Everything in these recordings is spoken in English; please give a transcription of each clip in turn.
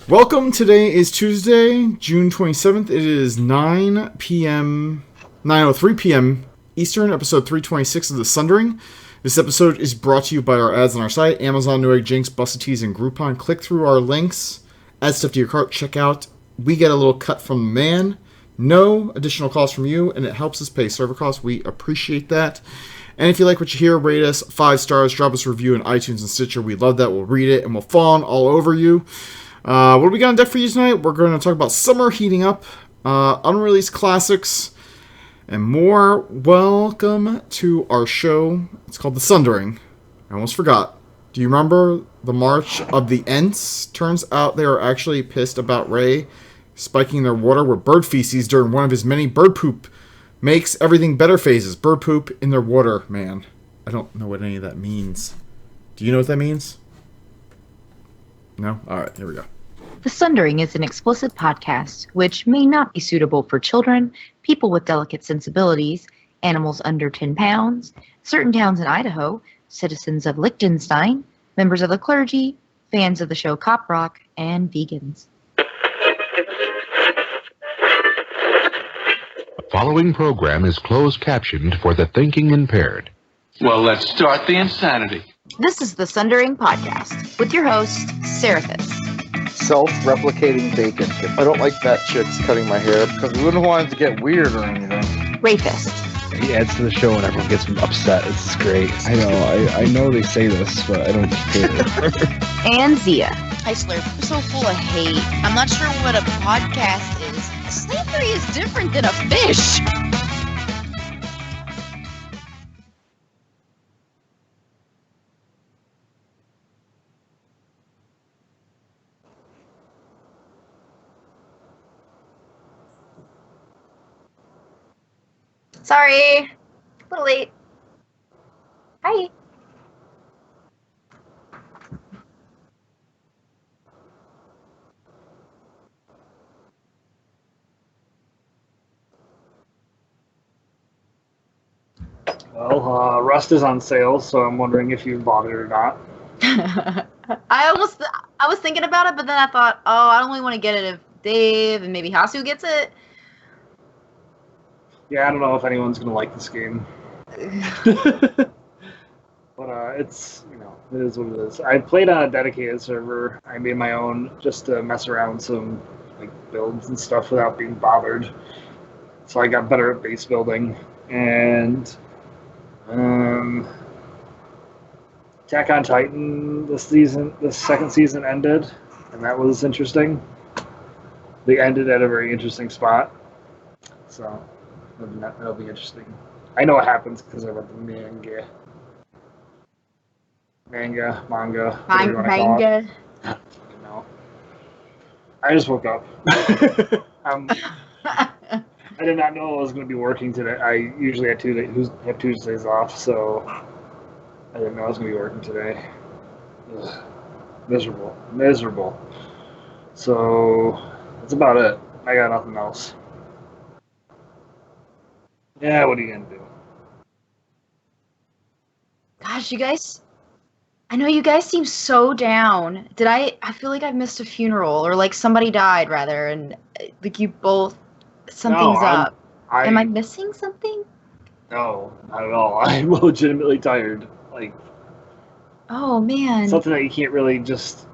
Welcome. Today is Tuesday, June 27th. It is 9:03 p.m. Eastern, episode 326 of the Sundering. This episode is brought to you by our ads on our site, Amazon, Newegg, Jinx, Busted Tees, and Groupon. Click through our links, add stuff to your cart, check out. We get a little cut from the man. No additional cost from you, and it helps us pay server costs. We appreciate that. And if you like what you hear, rate us 5 stars, drop us a review on iTunes and Stitcher. We love that. We'll read it, and we'll fawn all over you. What do we got on deck for you tonight? We're going to talk about summer heating up, unreleased classics, and more. Welcome to our show. It's called The Sundering. I almost forgot. Do you remember the March of the Ents? Turns out they are actually pissed about Ray spiking their water with bird feces during one of his many bird poop makes everything better phases. Bird poop in their water, man. I don't know what any of that means. Do you know what that means? No? Alright, here we go. The Sundering is an explicit podcast which may not be suitable for children, people with delicate sensibilities, animals under 10 pounds, certain towns in Idaho, citizens of Liechtenstein, members of the clergy, fans of the show Cop Rock, and vegans. The following program is closed captioned for the thinking impaired. Well, let's start the insanity. This is the Sundering Podcast with your host, Seraphis. Self-replicating bacon. I don't like fat chicks cutting my hair because we wouldn't want it to get weird or anything. Rafist. He adds to the show and everyone gets upset. This is great. I know they say this, but I don't care. And Zia. Hi, Slurp. I'm so full of hate. I'm not sure what a podcast is. Slavery is different than a fish. Sorry. A little late. Hi. Well, Rust is on sale, so I'm wondering if you bought it or not. I was thinking about it, but then I thought, I only want to get it if Dave and maybe Hasu gets it. Yeah, I don't know if anyone's going to like this game. But it's, it is what it is. I played on a dedicated server. I made my own just to mess around with some builds and stuff without being bothered. So I got better at base building. And Attack on Titan the second season ended, and that was interesting. They ended at a very interesting spot. So that'll be interesting. I know what happens because I read the manga. Manga. No. I just woke up. I did not know I was going to be working today. I usually have Tuesdays off, so I didn't know I was going to be working today. Ugh. Miserable. So that's about it. I got nothing else. Yeah, what are you going to do? Gosh, you guys, I know you guys seem so down. I feel like I've missed a funeral, or somebody died rather, and you both, something's up. Am I missing something? No, not at all. I'm legitimately tired. Oh man. Something that you can't really just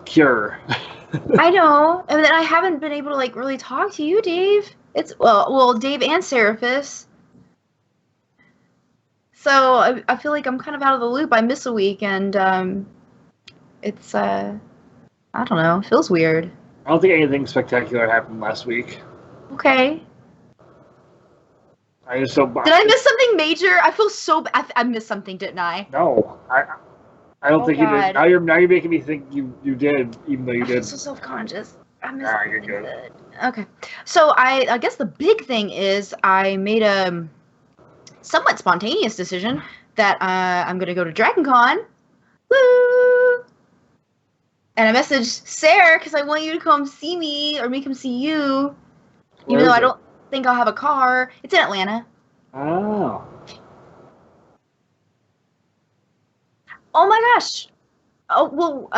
cure. I know. And then I haven't been able to really talk to you, Dave. It's well, Dave and Seraphis. So I feel like I'm kind of out of the loop. I miss a week, and it's I don't know. It feels weird. I don't think anything spectacular happened last week. Okay. I just so. Did I miss something major? I feel so. I missed something, didn't I? No, I don't think God. you did. Now you're making me think you did, even though you did. I'm so self-conscious. I missed you're something good. Okay. So I guess the big thing is I made a somewhat spontaneous decision that I'm going to go to DragonCon. Woo! And I messaged Sarah because I want you to come see me or me come see you. Even though I don't think I'll have a car. It's in Atlanta. Oh. Oh my gosh. Oh, well,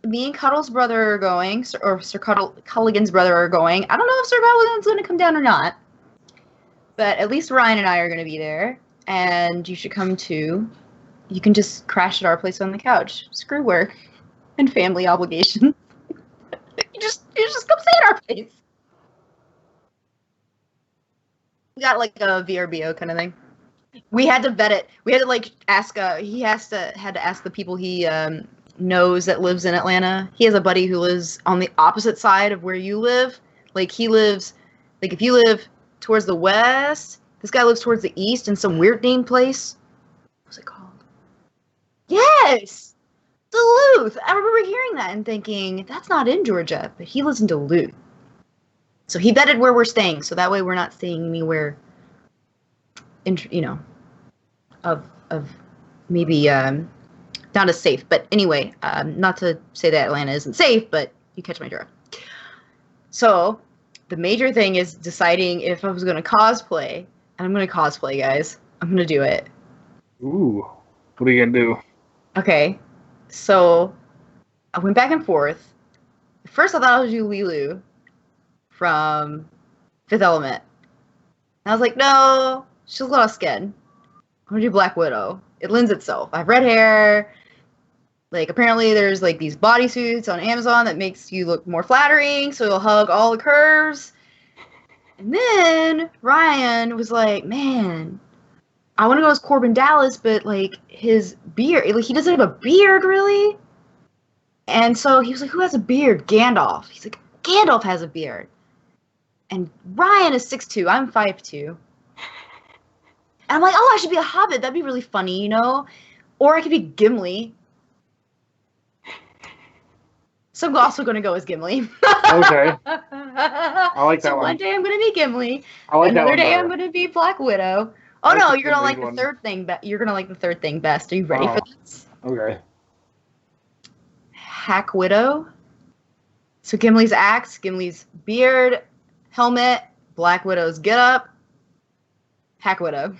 me and Cuddle's brother are going, or Sir Culligan's brother are going. I don't know if Sir Culligan's going to come down or not. But at least Ryan and I are going to be there. And you should come too. You can just crash at our place on the couch. Screw work and family obligations. you just come stay at our place. We got like a VRBO kind of thing. We had to vet it. We had to like ask. He had to ask the people he knows that lives in Atlanta. He has a buddy who lives on the opposite side of where you live. Like he lives, like if you live towards the west, this guy lives towards the east in some weird named place. What's it called? Yes, Duluth. I remember hearing that and thinking that's not in Georgia, but he lives in Duluth. So he vetted where we're staying, so that way we're not staying anywhere, of maybe not as safe. But anyway, not to say that Atlanta isn't safe, but you catch my drift. So the major thing is deciding if I was going to cosplay, and I'm going to cosplay, guys. I'm going to do it. Ooh, what are you going to do? Okay, so I went back and forth. At first I thought I would do Lilu from Fifth Element. And I was like, no, she's a little skin. I'm gonna do Black Widow. It lends itself. I have red hair. Like, apparently there's, like, these bodysuits on Amazon that makes you look more flattering, so you'll hug all the curves. And then Ryan was like, man, I want to go as Corbin Dallas, but, like, his beard, like, he doesn't have a beard, really. And so he was like, who has a beard? Gandalf. He's like, Gandalf has a beard. And Ryan is 6'2". I'm 5'2". And I'm like, oh, I should be a Hobbit. That'd be really funny, you know? Or I could be Gimli. So I'm also going to go as Gimli. Okay. I like that so one. One day I'm going to be Gimli. I like Another that one day better. I'm going to be Black Widow. Oh, I like no, the you're going to like Gimli the third thing. You're going to like the third thing best. Are you ready for this? Okay. Hack Widow. So Gimli's axe, Gimli's beard, helmet, Black Widow's get up, Hack Widow.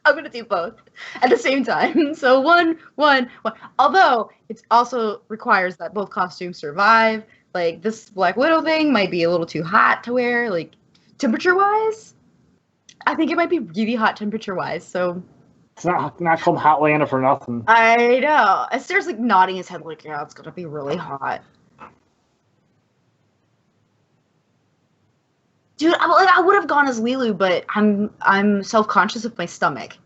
I'm gonna do both at the same time. So one. Although it also requires that both costumes survive. Like this Black Widow thing might be a little too hot to wear, like temperature-wise. I think it might be really hot temperature-wise. So it's not called Hotlanta for nothing. I know. Astair's like nodding his head like, yeah, it's gonna be really hot. Dude, I would have gone as Lilu, but I'm self-conscious of my stomach.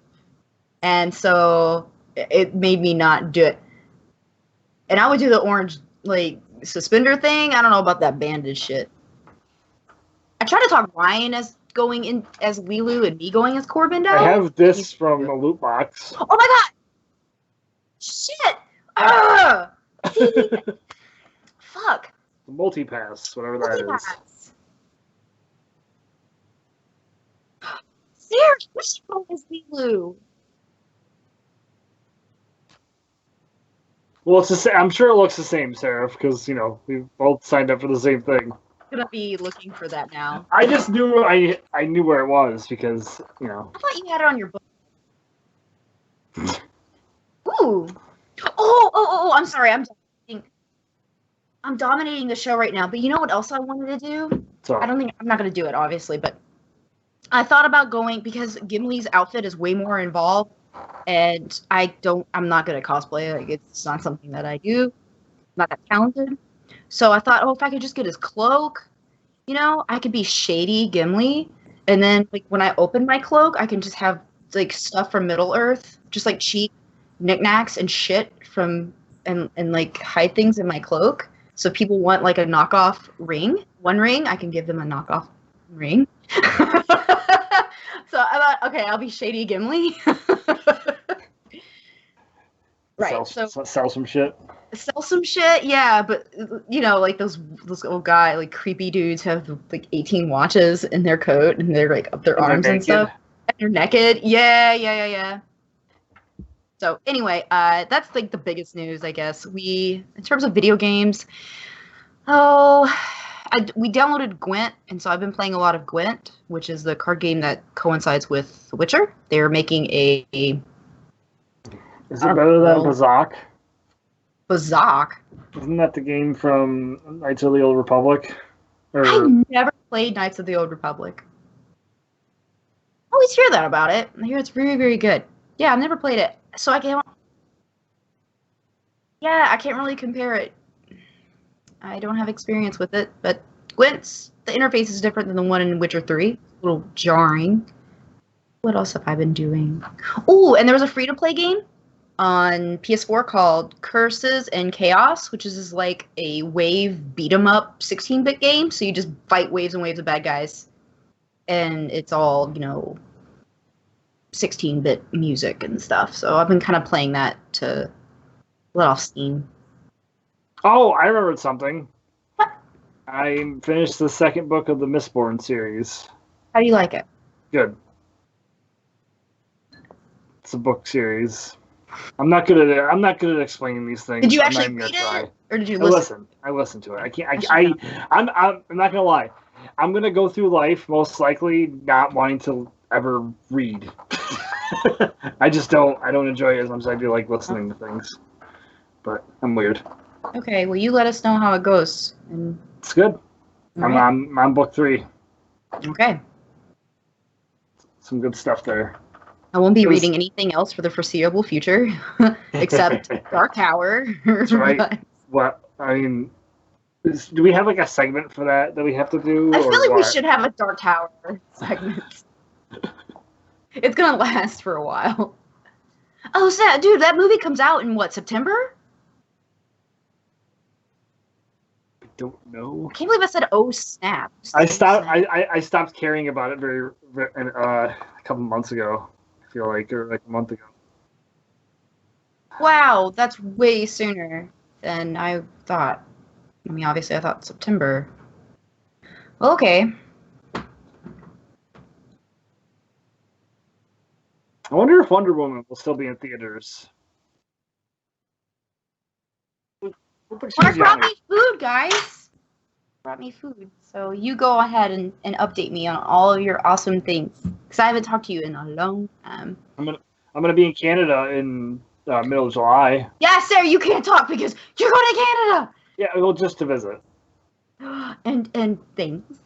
And so it made me not do it. And I would do the orange, like, suspender thing. I don't know about that bandage shit. I tried to talk Ryan as going in as Lilu and me going as Corbin Dallas. I have this from a loot box. Oh my god! Shit! Ugh! Fuck. Multi-pass, whatever that is. Sarah, we should go as Lilu. Well, it's the same. I'm sure it looks the same, Sarah, because we both signed up for the same thing. I'm gonna be looking for that now. I just knew I knew where it was because I thought you had it on your book. Ooh. Oh! I'm sorry. I'm dominating the show right now. But you know what else I wanted to do? So, I'm not gonna do it, obviously, but I thought about going because Gimli's outfit is way more involved, and I'm not good at cosplay. Like, it's not something that I do. I'm not that talented. So I thought, if I could just get his cloak, I could be shady Gimli, and then like when I open my cloak, I can just have like stuff from Middle Earth, just like cheap knickknacks and shit from and like hide things in my cloak. So people want like a knockoff ring, one ring, I can give them a knockoff ring. So I thought, okay, I'll be shady Gimli. Right. Sell some shit. Sell some shit, yeah, but like those old guy, like creepy dudes have like 18 watches in their coat and they're like up their arms and stuff. And they're naked. Yeah. So anyway, that's like the biggest news, I guess. In terms of video games, we downloaded Gwent, and so I've been playing a lot of Gwent, which is the card game that coincides with The Witcher. They're making a Is it better than Bazak? Bazak? Isn't that the game from Knights of the Old Republic? I never played Knights of the Old Republic. I always hear that about it. I hear it's very, very good. Yeah, I've never played it, so I can't. Yeah, I can't really compare it. I don't have experience with it, but Gwent's, the interface is different than the one in Witcher 3. A little jarring. What else have I been doing? Oh, and there was a free-to-play game on PS4 called Curses and Chaos, which is like a wave beat-em-up 16-bit game. So you just fight waves and waves of bad guys. And it's all, 16-bit music and stuff. So I've been kind of playing that to let off steam. Oh, I remembered something. What? I finished the second book of the Mistborn series. How do you like it? Good. It's a book series. I'm not good at explaining these things. Did you I'm actually not even read gonna it, try. or did you I listen? I listened to it. I'm not gonna lie. I'm gonna go through life most likely not wanting to ever read. I don't enjoy it as much as I do like listening to things. But I'm weird. Okay, well, you let us know how it goes. And It's good. all right. I'm on book 3. Okay. Some good stuff there. I won't be reading anything else for the foreseeable future, except Dark Tower. That's right. What I mean, do we have like a segment for that we have to do? I feel or like we what? should have a Dark Tower segment. It's gonna last for a while. Oh, sad, dude! That movie comes out in what, September? I don't know. I can't believe I said, "Oh snap!" I stopped caring about it a couple months ago. I feel like, or like a month ago. Wow, that's way sooner than I thought. I mean, obviously, I thought September. Well, okay. I wonder if Wonder Woman will still be in theaters. Mark brought me food, guys. Brought me food. So you go ahead and update me on all of your awesome things. Because I haven't talked to you in a long time. I'm gonna be in Canada in middle of July. Yeah, Sarah, you can't talk because you're going to Canada. Yeah, well, just to visit. And things.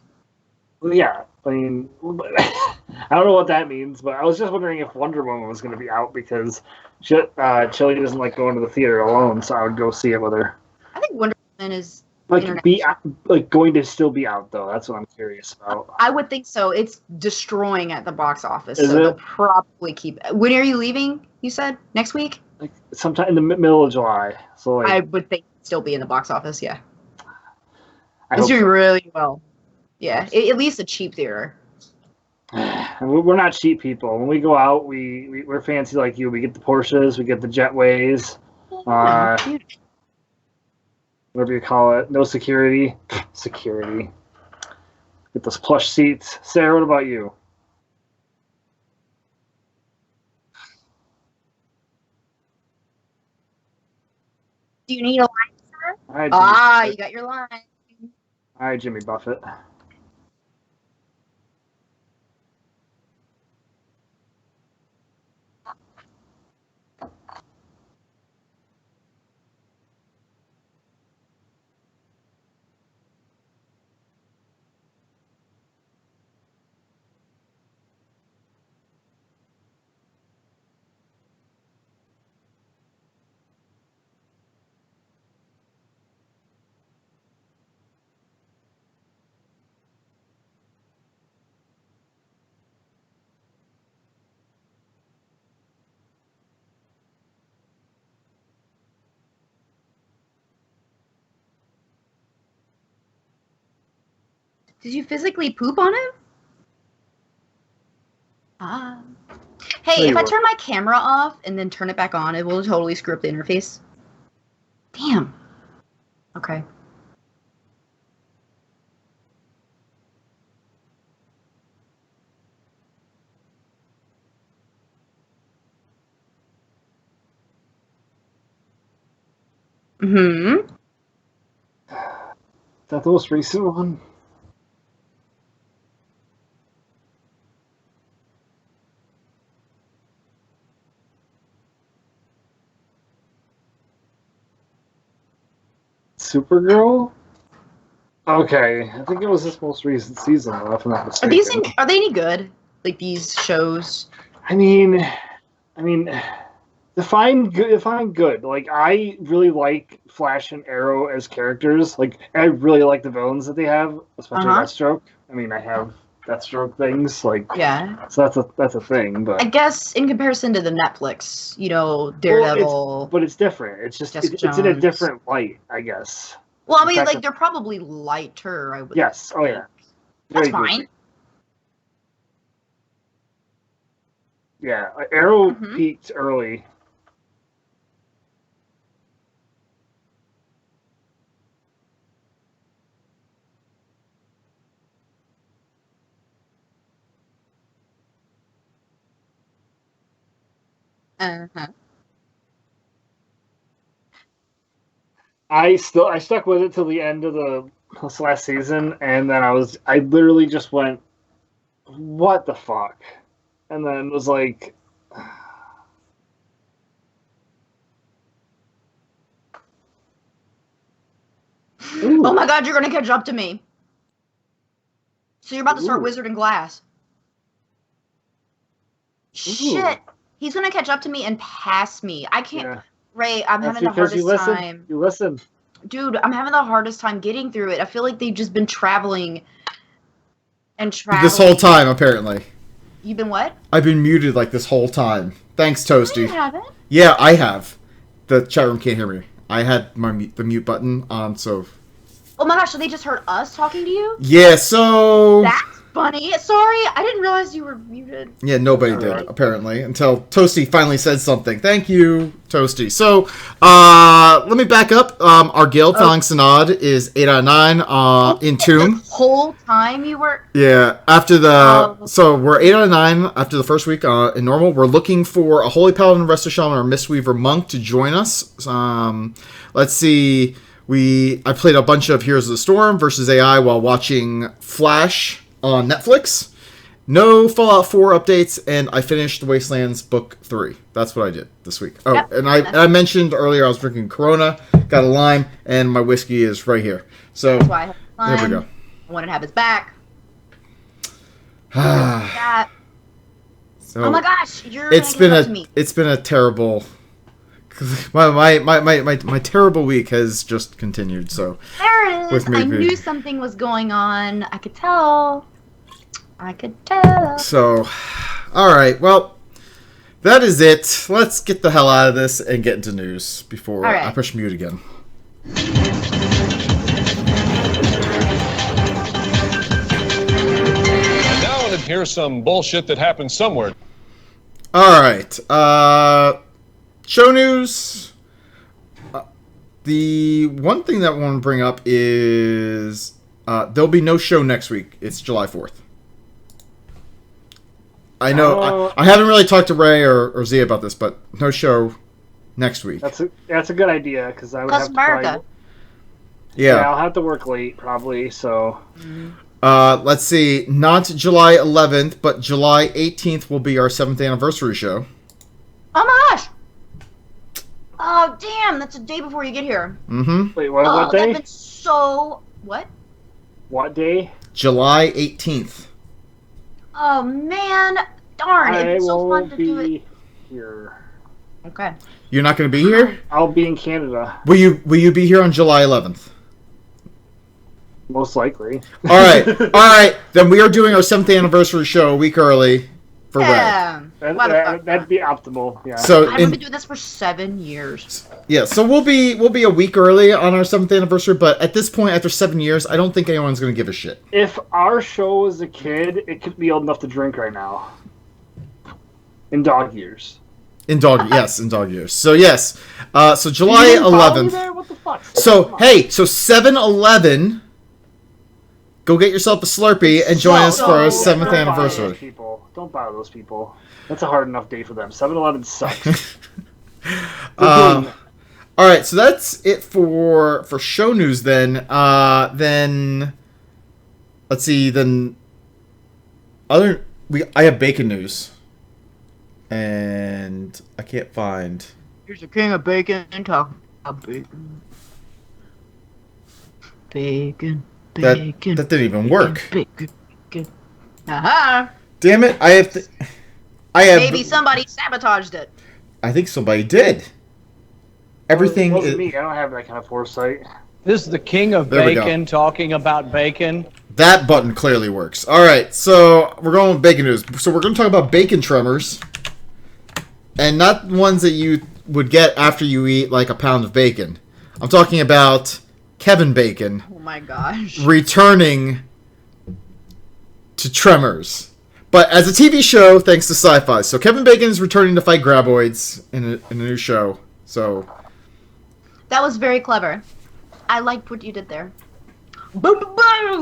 Well, yeah, I mean, I don't know what that means, but I was just wondering if Wonder Woman was going to be out because Chili doesn't like going to the theater alone, so I would go see it with her. I think Wonder Woman is going to still be out though. That's what I'm curious about. I would think so. It's destroying at the box office, Is so it? they'll probably keep. When are you leaving? You said next week. Like sometime in the middle of July. So like, I would think it'd still be in the box office. Yeah, I it's hope doing really well. Yeah, at least a cheap theater. we're not cheap people. When we go out, we're fancy like you. We get the Porsches, we get the Jetways, whatever you call it. No security. Security. Get those plush seats. Sarah, what about you? Do you need a line, sir? All right, Jimmy Buffett. You got your line. All right, Jimmy Buffett. Did you physically poop on him? Hey, There if you I were. turn my camera off and then turn it back on, it will totally screw up the interface. Damn. Okay. Mm-hmm. Is that the most recent one? Supergirl? Okay, I think it was this most recent season, though, if I'm not mistaken. Are they any good? Like these shows? I mean, define good. Like, I really like Flash and Arrow as characters. Like, I really like the villains that they have, especially Deathstroke. I mean, I have Deathstroke things. Like, Yeah. So that's a thing. But I guess in comparison to the Netflix, Daredevil. Well, but it's different. It's just it's in a different light, I guess. Well, I mean, like they're probably lighter. I would. Yes. Oh yeah. That's fine. Yeah, Arrow peaked early. I stuck with it till the end of this last season, and then I literally just went, what the fuck? And then was like, oh my god, you're gonna catch up to me. So you're about to start Wizard and Glass. Shit. He's gonna catch up to me and pass me. I can't. Yeah. Ray, I'm having the hardest time. You listen. Dude, I'm having the hardest time getting through it. I feel like they've just been traveling and traveling. This whole time, apparently. You've been what? I've been muted like this whole time. Thanks, Toasty. You haven't? Yeah, I have. The chat room can't hear me. I had the mute button on, so... Oh my gosh, so they just heard us talking to you? Yeah, so... That's funny. Sorry, I didn't realize you were muted. Yeah, nobody did, apparently, until Toasty finally said something. Thank you, Toasty. So, let me back up. Our guild, Falling Synod, is 8 out of 9 in Tomb. The whole time you were... Yeah, after the... So, we're 8 out of 9 after the first week in normal. We're looking for a Holy Paladin, Resto Shaman, or Mistweaver Monk to join us. Let's see... I played a bunch of Heroes of the Storm versus AI while watching Flash on Netflix. No Fallout 4 updates, and I finished The Wastelands Book 3. That's what I did this week. Oh, yep. And I mentioned earlier I was drinking Corona, got a lime, and my whiskey is right here. So, that's why I have lime. There we go. I wanted to have his back. So, oh my gosh, it's been a terrible... My terrible week has just continued. So there it is. I knew something was going on. I could tell. So, all right. Well, that is it. Let's get the hell out of this and get into news before I push mute again. And now here's some bullshit that happened somewhere. All right. Show news. The one thing that I want to bring up is there'll be no show next week. It's July 4th. I know I haven't really talked to Ray or Zia about this, but no show next week. That's a good idea because I would have to America. Yeah, I'll have to work late probably. So let's see, not July 11th, but July 18th will be our 7th anniversary show. Oh my gosh! Oh, damn, that's a day before you get here. Mm-hmm. Wait, what day? That's been so... What? What day? July 18th. Oh, man. Darn, it's so fun to do it. Here. Okay. You're not going to be here? I'll be in Canada. Will you be here on July 11th? Most likely. All right. Then we are doing our 7th anniversary show a week early for Red. That'd be optimal. Yeah. So I've been doing this for 7 years. Yeah, so we'll be a week early on our 7th anniversary, but at this point, after 7 years, I don't think anyone's going to give a shit. If our show was a kid, it could be old enough to drink right now. In dog years. In dog years. So yes, so July 11th. What the fuck? So hey, so 7-Eleven. Go get yourself a Slurpee and join us for our 7th anniversary. Don't buy those people. That's a hard enough day for them. 7-Eleven sucks. All right, so that's it for show news. Then let's see. Then I have bacon news, and I can't find. Here's the king of bacon and talk about bacon. Bacon. That Bacon. didn't even work. Bacon. Bacon. Aha! Damn it! I have. Maybe somebody sabotaged it. I think somebody did. Everything It wasn't is. me. I don't have that kind of foresight. This is the king of There we go. bacon talking about bacon. That button clearly works. All right, so we're going with bacon news. So we're going to talk about bacon tremors, and not ones that you would get after you eat like a pound of bacon. I'm talking about Kevin Bacon Oh my gosh. returning to Tremors, but as a TV show thanks to Sci-Fi. So Kevin Bacon is returning to fight graboids in a new show. So That was very clever. I liked what you did there. Boom, boom,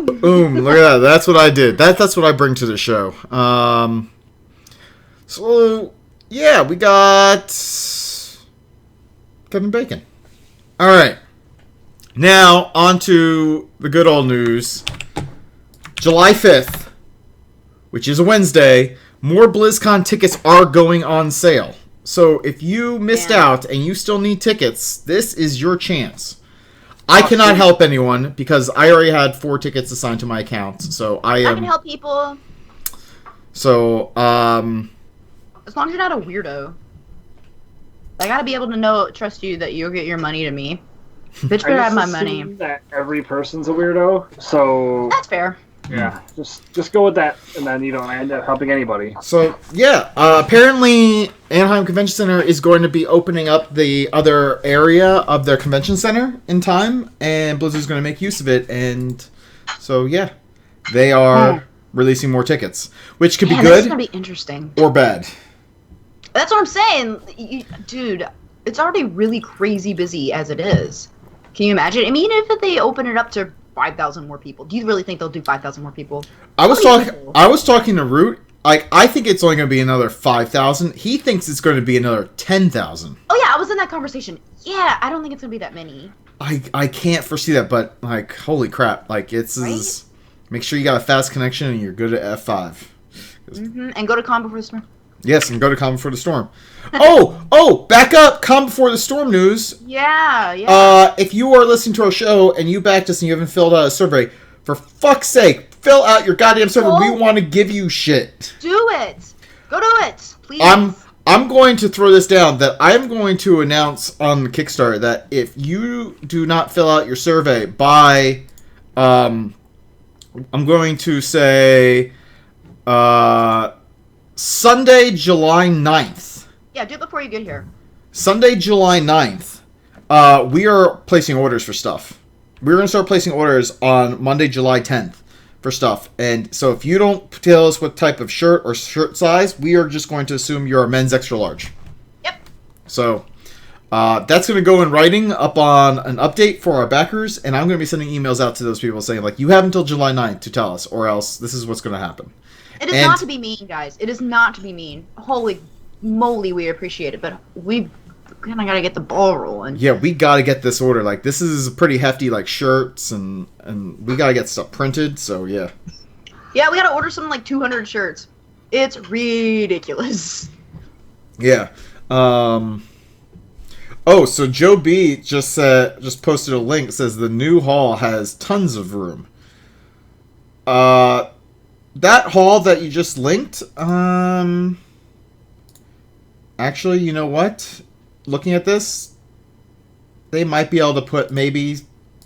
boom! boom! Look at that. That's what I did. That's what I bring to the show. So yeah, we got Kevin Bacon. All right. Now on to the good old news. July 5th, which is a Wednesday, more BlizzCon tickets are going on sale. So if you missed out and you still need tickets, this is your chance. I cannot help anyone because I already had 4 tickets assigned to my account. So I can help people So as long as you're not a weirdo. I gotta be able to trust you that you'll get your money to me. Bitch better have my money. assume that every person's a weirdo, so That's fair. yeah, just go with that, and then you don't end up helping anybody. So, yeah, apparently Anaheim Convention Center is going to be opening up the other area of their convention center in time, and Blizzard's going to make use of it, and so, yeah, they are releasing more tickets, which could be This is good gonna be interesting. or bad. That's what I'm saying. Dude, it's already really crazy busy as it is. Can you imagine? I mean, if they open it up to 5,000 more people, do you really think they'll do 5,000 more people? I was talking to Root. Like, I think it's only going to be another 5,000. He thinks it's going to be another 10,000. Oh yeah, I was in that conversation. Yeah, I don't think it's gonna be that many. I can't foresee that, but like, holy crap! Like, it's make sure you got a fast connection and you're good at F5. And go to Con Before the Storm. Yes, and go to Calm Before the Storm. Back up! Calm Before the Storm news. Yeah. If you are listening to our show and you backed us and you haven't filled out a survey, for fuck's sake, fill out your goddamn survey. We want to give you shit. Do it. Go do it, please. I'm going to throw this down that I'm going to announce on Kickstarter that if you do not fill out your survey by, I'm going to say, Sunday, July 9th. Yeah, do it before you get here. Sunday, July 9th. We are placing orders for stuff. We're going to start placing orders on Monday, July 10th for stuff. And so if you don't tell us what type of shirt or shirt size, we are just going to assume you're a men's extra large. Yep. So that's going to go in writing up on an update for our backers. And I'm going to be sending emails out to those people saying, like, you have until July 9th to tell us, or else this is what's going to happen. It is not to be mean, guys. It is not to be mean. Holy moly, we appreciate it, but we kind of got to get the ball rolling. Yeah, we got to get this order. Like, this is pretty hefty, like, shirts, and we got to get stuff printed, so yeah. Yeah, we got to order something like 200 shirts. It's ridiculous. Yeah. So Joe B just posted a link that says the new hall has tons of room. That hall that you just linked, actually, you know what? Looking at this, they might be able to put maybe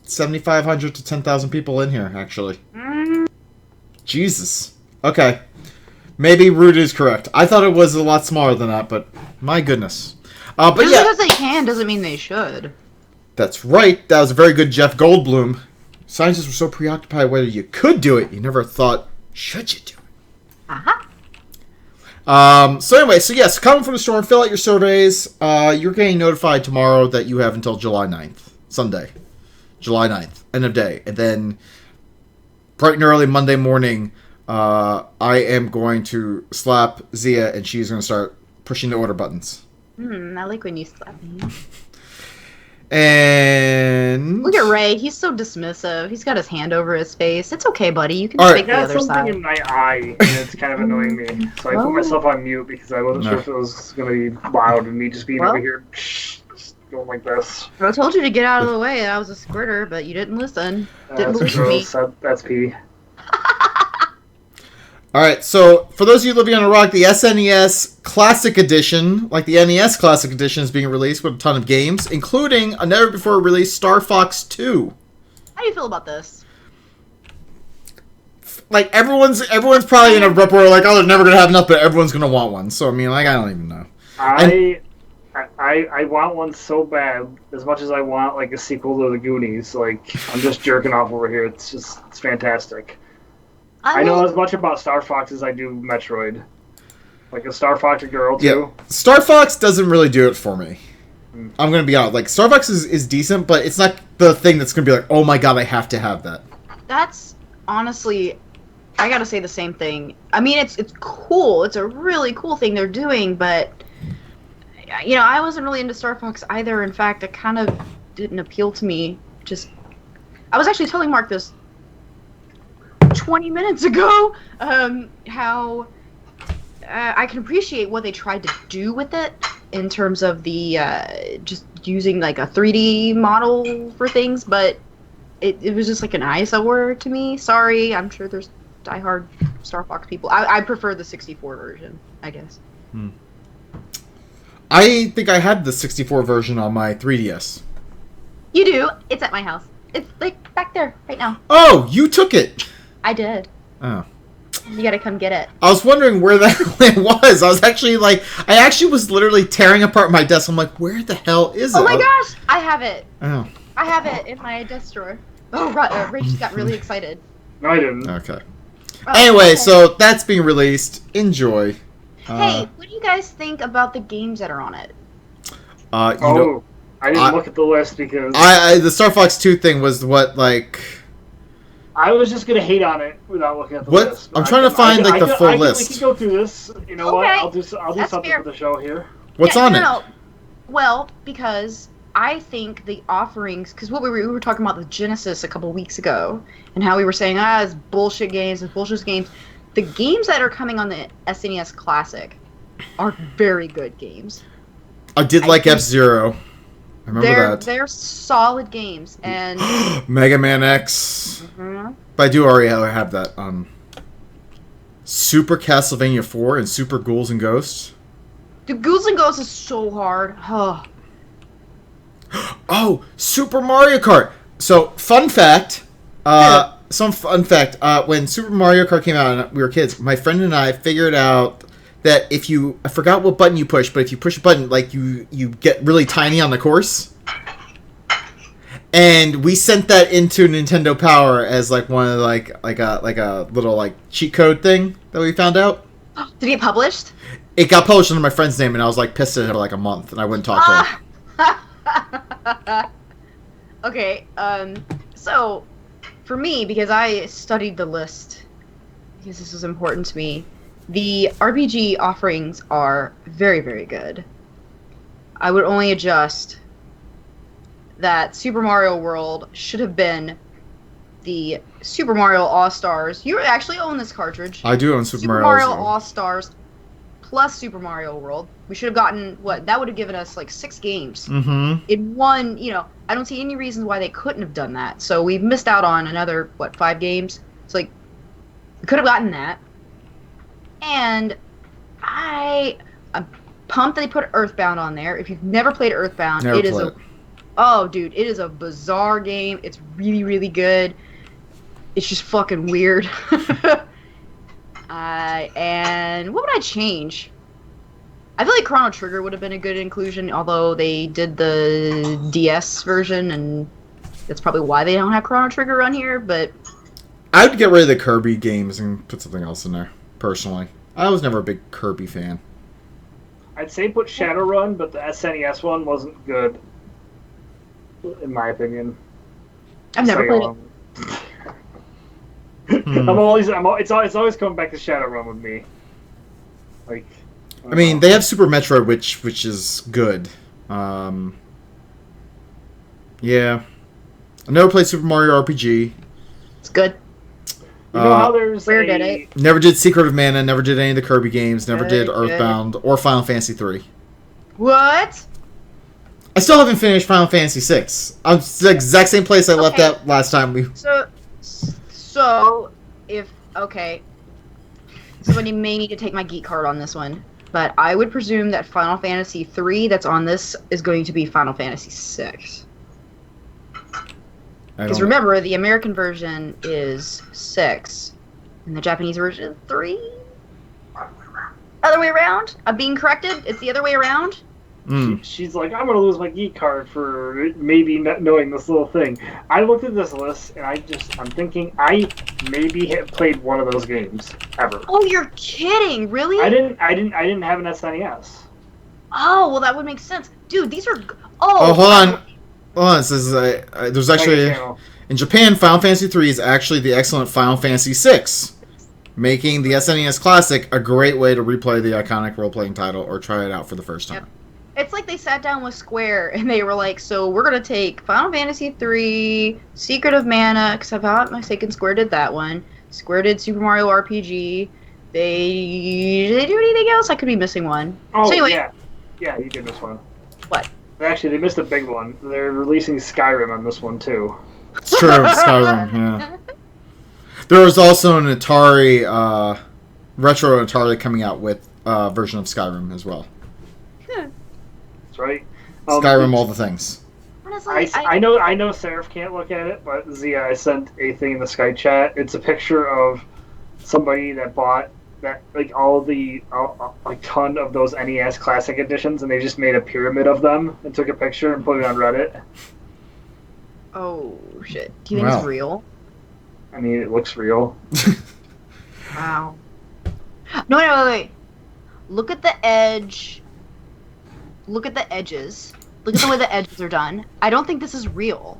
7,500 to 10,000 people in here, actually. Jesus. Okay. Maybe Root is correct. I thought it was a lot smaller than that, but my goodness. But Just yeah. because they can doesn't mean they should. That's right. That was a very good Jeff Goldblum. Scientists were so preoccupied whether you could do it, you never thought, should you do it? So anyway, yes, come for the storm, fill out your surveys. You're getting notified tomorrow that you have until July 9th. Sunday. July 9th. End of day. And then, bright and early Monday morning, I am going to slap Zia, and she's going to start pushing the order buttons. I like when you slap me. And Look at Ray. He's so dismissive. He's got his hand over his face. It's okay, buddy. You can All speak right. the I got other something side. in my eye, and it's kind of annoying me. So I put myself on mute because I wasn't sure if it was going to be loud and me just being over here. don't like this. I told you to get out of the way. I was a squirter, but you didn't listen. Didn't That's believe me. gross. That's pee. All right, so for those of you living on a rock, the SNES Classic Edition, like the NES Classic Edition, is being released with a ton of games, including a never-before-released Star Fox 2. How do you feel about this? Like, everyone's probably in a uproar, like, oh, they're never going to have enough, but everyone's going to want one. So, I mean, like, I don't even know. I want one so bad, as much as I want, like, a sequel to the Goonies. Like, I'm just jerking off over here. It's fantastic. I know as much about Star Fox as I do Metroid. Like a Star Fox girl, too. Yeah. Star Fox doesn't really do it for me. I'm going to be honest. Like, Star Fox is decent, but it's not the thing that's going to be like, oh my god, I have to have that. That's, honestly, I gotta say the same thing. I mean, it's cool. It's a really cool thing they're doing, but, you know, I wasn't really into Star Fox either. In fact, it kind of didn't appeal to me. I was actually telling Mark this 20 minutes ago, how I can appreciate what they tried to do with it in terms of the just using like a 3D model for things, but it was just like an eyesore to me. Sorry, I'm sure there's diehard Star Fox people. I prefer the 64 version, I guess. I think I had the 64 version on my 3DS. You do? It's at my house. It's like back there right now. Oh, you took it! I did. Oh. You gotta come get it. I was wondering where that it was. I was actually like, I actually was literally tearing apart my desk. I'm like, where the hell is it? Oh my gosh! I have it. Oh. I have it in my desk drawer. Oh, Ray just got really excited. No, I didn't. Okay. Oh, Anyway, okay. so that's being released. Enjoy. Hey, what do you guys think about the games that are on it? You know, I didn't look at the list because the Star Fox 2 thing was what, like... I was just gonna hate on it without looking at the What? list. I'm trying to find the full list. We can go through this. You know what? Okay. I'll do That's something fair. for the show here. What's on it? No. Well, because I think the offerings, because what we were talking about the Genesis a couple weeks ago, and how we were saying, it's bullshit games, it's bullshit games. The games that are coming on the SNES Classic are very good games. I did like F-Zero. I remember that. They're solid games, and Mega Man X. Mhm. But I do already have that. Super Castlevania 4 and Super Ghouls and Ghosts. the Ghouls and Ghosts is so hard. Oh. Oh, Super Mario Kart. So, fun fact. When Super Mario Kart came out and we were kids, my friend and I figured out that if you... I forgot what button you push, but if you push a button, like, you get really tiny on the course. And we sent that into Nintendo Power as, like, one of, like a little, like, cheat code thing that we found out. Did it get published? It got published under my friend's name, and I was, like, pissed at her, like, a month, and I wouldn't talk to her. Okay, so, for me, because I studied the list, because this was important to me, the RPG offerings are very, very good. I would only adjust that Super Mario World should have been the Super Mario All-Stars. You actually own this cartridge. I do own Super Mario All-Stars. All-Stars plus Super Mario World. We should have gotten, that would have given us like 6 games. Mm-hmm. In one, I don't see any reason why they couldn't have done that. So we've missed out on another, 5 games? It's like, we could have gotten that. And I'm pumped that they put Earthbound on there. If you've never played Earthbound, it is it is a bizarre game. It's really, really good. It's just fucking weird. And what would I change? I feel like Chrono Trigger would have been a good inclusion, although they did the DS version, and that's probably why they don't have Chrono Trigger on here, but... I would get rid of the Kirby games and put something else in there, personally. I was never a big Kirby fan. I'd say put Shadowrun, but the SNES one wasn't good, in my opinion. I've never played it. It's always coming back to Shadowrun with me. Like, I mean, they have Super Metroid, which is good. Yeah. I never played Super Mario RPG. It's good. You know how there's Where did it? Never did Secret of Mana, never did any of the Kirby games, never did Earthbound or Final Fantasy 3. What? I still haven't finished Final Fantasy VI. I'm the exact same place I left Okay. at last time. So if okay, somebody may need to take my geek card on this one, but I would presume that Final Fantasy 3 that's on this is going to be Final Fantasy 6. Because remember, the American version is 6, and the Japanese version is 3. Other way around? I'm being corrected. It's the other way around. She's like, I'm gonna lose my geek card for maybe not knowing this little thing. I looked at this list and I'm thinking I maybe have played one of those games ever. Oh, you're kidding! Really? I didn't have an SNES. Oh, well, that would make sense, dude. These are. Oh, hold on. It says there's actually in Japan, Final Fantasy 3 is actually the excellent Final Fantasy 6, making the SNES Classic a great way to replay the iconic role-playing title or try it out for the first time. Yep. It's like they sat down with Square and they were like, so we're going to take Final Fantasy 3, Secret of Mana, because if I'm not mistaken, Square did that one. Square did Super Mario RPG. Did they do anything else? I could be missing one. Oh, so anyway, yeah, you did miss one. What? Actually, they missed a big one. They're releasing Skyrim on this one, too. It's true, Skyrim, yeah. There was also an Atari, retro Atari coming out with a version of Skyrim as well. That's right. Skyrim, all the things. Honestly, I know Seraph can't look at it, but Zia, I sent a thing in the Skype chat. It's a picture of somebody that bought that like like ton of those NES Classic editions, and they just made a pyramid of them and took a picture and put it on Reddit. Oh shit! Do you think it's real? I mean, it looks real. Wow. No, wait. Look at the edge. Look at the edges. Look at the way the edges are done. I don't think this is real.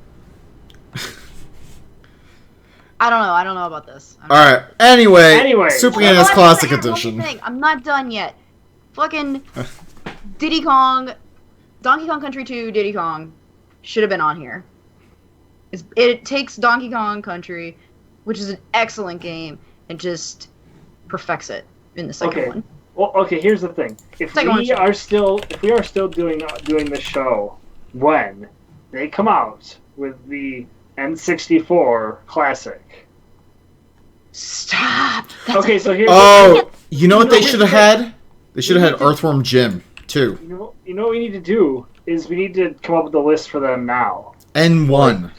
I don't know about this. Alright, anyway, Super NES Classic One Edition. thing. I'm not done yet. Fucking Diddy Kong, Donkey Kong Country 2 Diddy Kong should have been on here. It takes Donkey Kong Country, which is an excellent game, and just perfects it in the second one. Well, okay. Here's the thing: if we are still doing this show, when they come out with the N64 Classic. Stop. Okay, so here's. Oh, you know what they should have had? They should have had Earthworm Jim too. You know what we need to do is we need to come up with a list for them now. N1.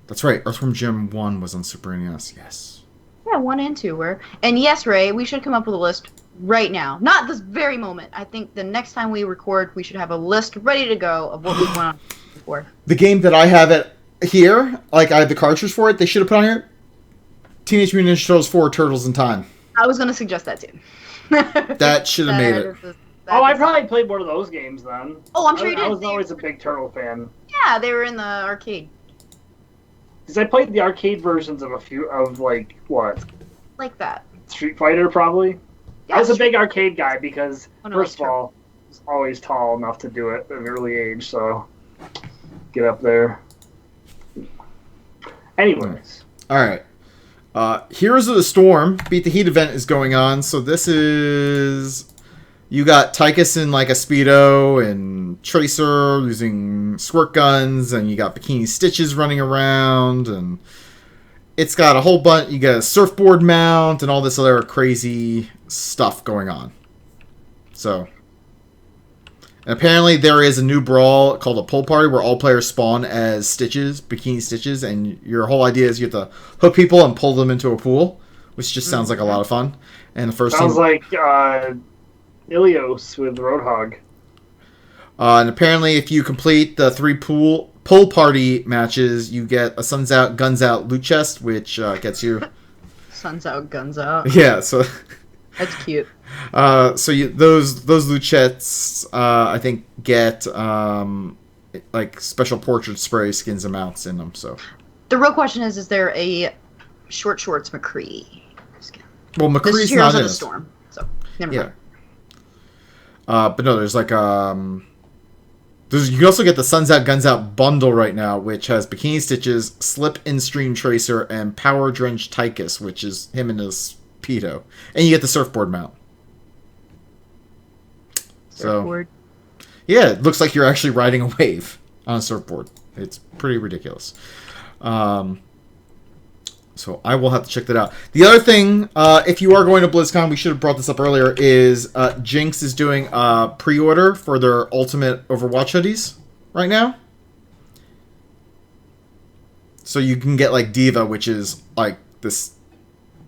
That's right. Earthworm Jim 1 was on Super NES. Yes. Yeah, 1 and 2 were. And yes, Ray, we should come up with a list right now. Not this very moment. I think the next time we record, we should have a list ready to go of what we want for. The game that I have it here, like I have the cartridge for it, they should have put on here Teenage Mutant Ninja Turtles 4 Turtles in Time. I was going to suggest that too. That should have made it. I probably played one of those games then. Oh, I'm sure you did. I was always a big Turtle fan. Yeah, they were in the arcade. Because I played the arcade versions of a few of like what? Like that. Street Fighter, probably. Yeah, I was a big arcade guy because first of Turtle. all, I was always tall enough to do it at an early age, so get up there. Anyways. Alright. Heroes of the Storm, Beat the Heat event is going on, so this is... You got Tychus in like a Speedo and Tracer using squirt guns, and you got Bikini Stitches running around, and it's got a whole bunch. You got a surfboard mount and all this other crazy stuff going on. So, and apparently there is a new brawl called a Pool Party where all players spawn as Stitches, Bikini Stitches, and your whole idea is you have to hook people and pull them into a pool, which just sounds like a lot of fun. And the first sounds like Ilios with Roadhog. And apparently, if you complete the 3 pool party matches, you get a Suns Out, Guns Out loot chest, which gets you... Suns Out, Guns Out. Yeah, so... That's cute. So those loot chests, I think, get like special portrait spray skins and mounts in them. So the real question is there a Short Shorts McCree skin? Well, McCree's this is Heroes not of in the it. Storm, so never mind. But no, there's like you can also get the Suns Out Guns Out bundle right now, which has Bikini Stitches, Slip and Stream Tracer, and Power Drenched Tychus, which is him and his Speedo, and you get the surfboard mount. Surfboard. So, Yeah, it looks like you're actually riding a wave on a surfboard. It's pretty ridiculous. So I will have to check that out. The other thing, if you are going to BlizzCon, we should have brought this up earlier, is Jinx is doing a pre-order for their Ultimate Overwatch hoodies right now. So you can get like Diva, which is like this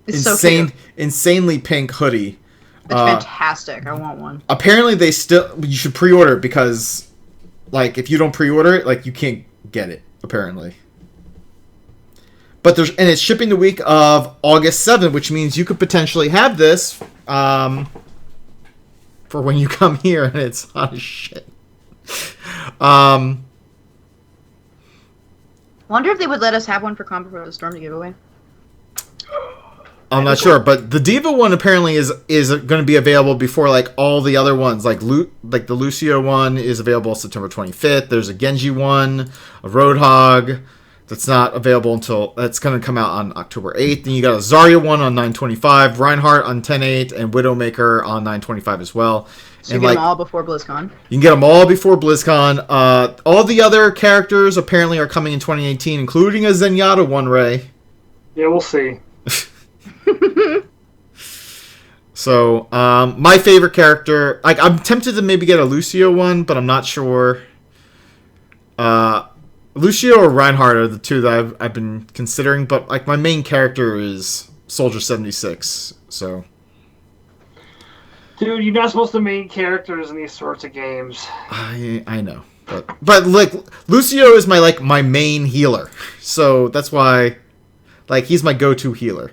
insanely pink hoodie. It's fantastic. I want one. Apparently you should pre-order it because like if you don't pre-order it, like you can't get it, apparently. But it's shipping the week of August 7th, which means you could potentially have this for when you come here and it's hot as shit. Wonder if they would let us have one for Con Before the Storm to give away. I'm not sure, but the Diva one apparently is going to be available before like all the other ones. Like the Lucio one is available September 25th. There's a Genji one, a Roadhog. That's not available until that's going to come out on October 8th. Then you got a Zarya one on 9/25, Reinhardt on 10/8, and Widowmaker on 9/25 as well. So you get them all before BlizzCon. You can get them all before BlizzCon. All the other characters apparently are coming in 2018, including a Zenyatta one, Ray. Yeah, we'll see. So, my favorite character, like I'm tempted to maybe get a Lucio one, but I'm not sure. Lucio or Reinhardt are the two that I've been considering, but like my main character is Soldier 76. So, dude, you're not supposed to main characters in these sorts of games. I know, but like Lucio is my main healer, so that's why like he's my go-to healer.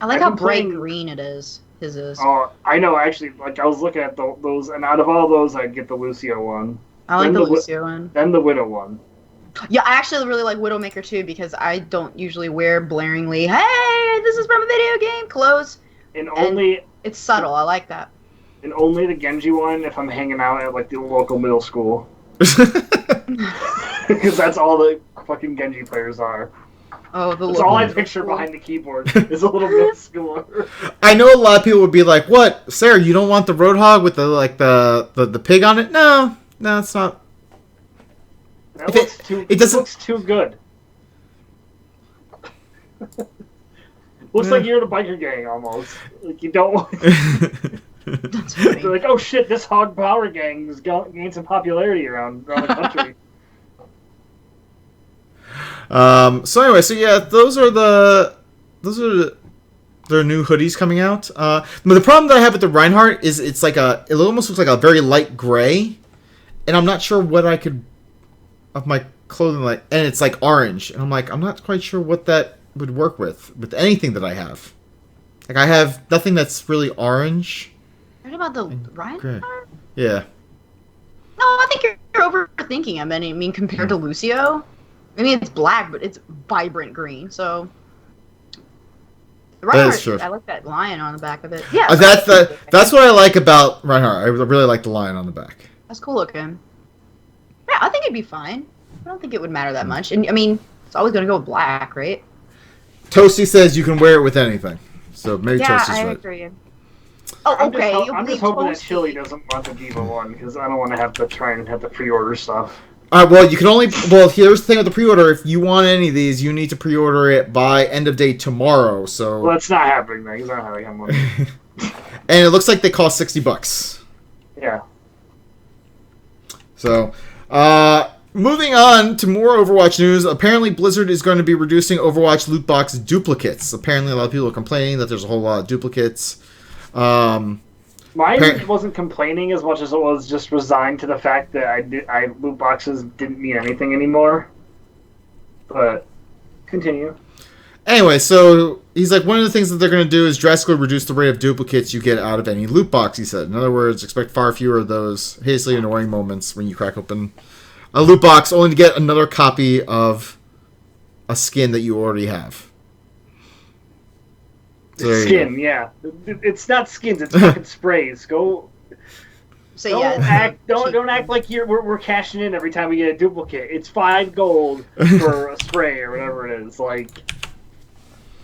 I like how bright green it is. His is. Oh, I know. Actually, like I was looking at those, and out of all those, I'd get the Lucio one. I like the Lucio one. Then the Widow one. Yeah, I actually really like Widowmaker too because I don't usually wear blaringly, "Hey, this is from a video game" clothes. And only it's subtle. I like that. And only the Genji one if I'm hanging out at like the local middle school. Because that's all the fucking Genji players are. Oh, that's all I picture behind the keyboard is a little middle schooler. I know a lot of people would be like, "What, Sarah? You don't want the Roadhog with the pig on it?" No, it's not. That looks too good. Looks like you're in a biker gang almost. Like you don't. They're like, oh shit, this hog power gang has gained some popularity around the country. So anyway, those are their new hoodies coming out. But the problem that I have with the Reinhardt is it almost looks like a very light gray, and I'm not sure what I could of my clothing like, and it's like orange, and I'm not quite sure what that would work with anything that I have. Like I have nothing that's really orange. What about the Reinhardt? Yeah. No, I think you're overthinking. I mean, compared to Lucio, I mean it's black, but it's vibrant green. So the Reinhardt, I like that lion on the back of it. Yeah, that's what I like about Reinhardt. I really like the lion on the back. That's cool looking. Yeah, I think it'd be fine. I don't think it would matter that much. And I mean, it's always gonna go with black, right? Toasty says you can wear it with anything. So maybe Toasty's right. Yeah, I agree. Oh, okay. I'm just hoping that Chili doesn't want the Diva one because I don't want to have to try and have the pre-order stuff. Well, you can only. Well, here's the thing with the pre-order. If you want any of these, you need to pre-order it by end of day tomorrow. So. Well, that's not happening then because I don't have any money. And it looks like they cost $60. Yeah. So, moving on to more Overwatch news. Apparently, Blizzard is going to be reducing Overwatch loot box duplicates. Apparently, a lot of people are complaining that there's a whole lot of duplicates. Mine wasn't complaining as much as it was just resigned to the fact that loot boxes didn't mean anything anymore. But continue. Anyway, so he's like, one of the things that they're going to do is drastically reduce the rate of duplicates you get out of any loot box, he said. In other words, expect far fewer of those hideously annoying moments when you crack open a loot box only to get another copy of a skin that you already have. So skin, yeah. It's not skins, it's fucking sprays. Go. So don't act like we're cashing in every time we get a duplicate. It's $5 gold for a spray or whatever it is. Like,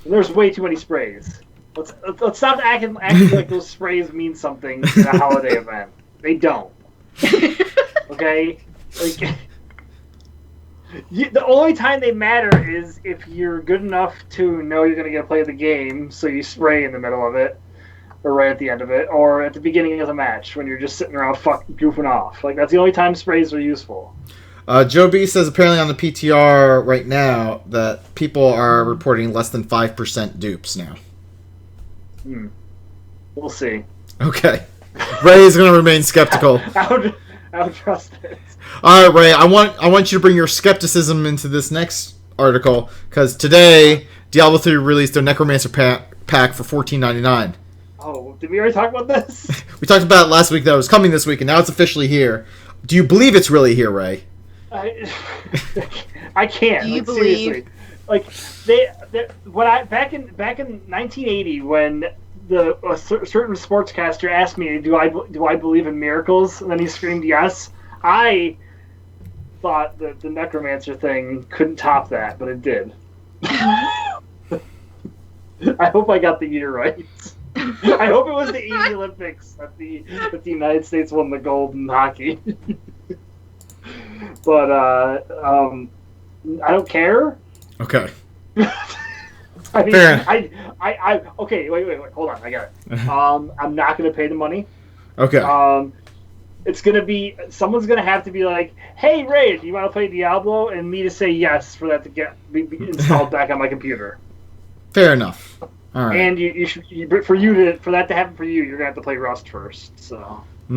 there's way too many sprays. Let's stop acting like those sprays mean something in a holiday event. They don't. Okay? Like, the only time they matter is if you're good enough to know you're going to get play the game, so you spray in the middle of it, or right at the end of it, or at the beginning of the match when you're just sitting around goofing off. Like, that's the only time sprays are useful. Joe B says apparently on the PTR right now that people are reporting less than 5% dupes now. We'll see. Okay. Ray is going to remain skeptical. I would trust it. All right, Ray. I want you to bring your skepticism into this next article because today Diablo 3 released a Necromancer pack for $14.99. Oh, did we already talk about this? We talked about it last week that it was coming this week, and now it's officially here. Do you believe it's really here, Ray? I can't. Do you believe? Seriously. Like back in 1980 when a certain sportscaster asked me, do I believe in miracles? And then he screamed yes. I thought that the Necromancer thing couldn't top that, but it did. I hope I got the year right. I hope it was the 80 Olympics that the United States won the gold in hockey. But I don't care. Okay. I mean, fair. Okay, wait, hold on, I got it. I'm not gonna pay the money. Okay. It's gonna be someone's gonna have to be like, "Hey, Ray, do you want to play Diablo?" and me to say yes for that to be installed back on my computer. Fair enough. All right. And you should for that to happen for you, you're gonna have to play Rust first. So. I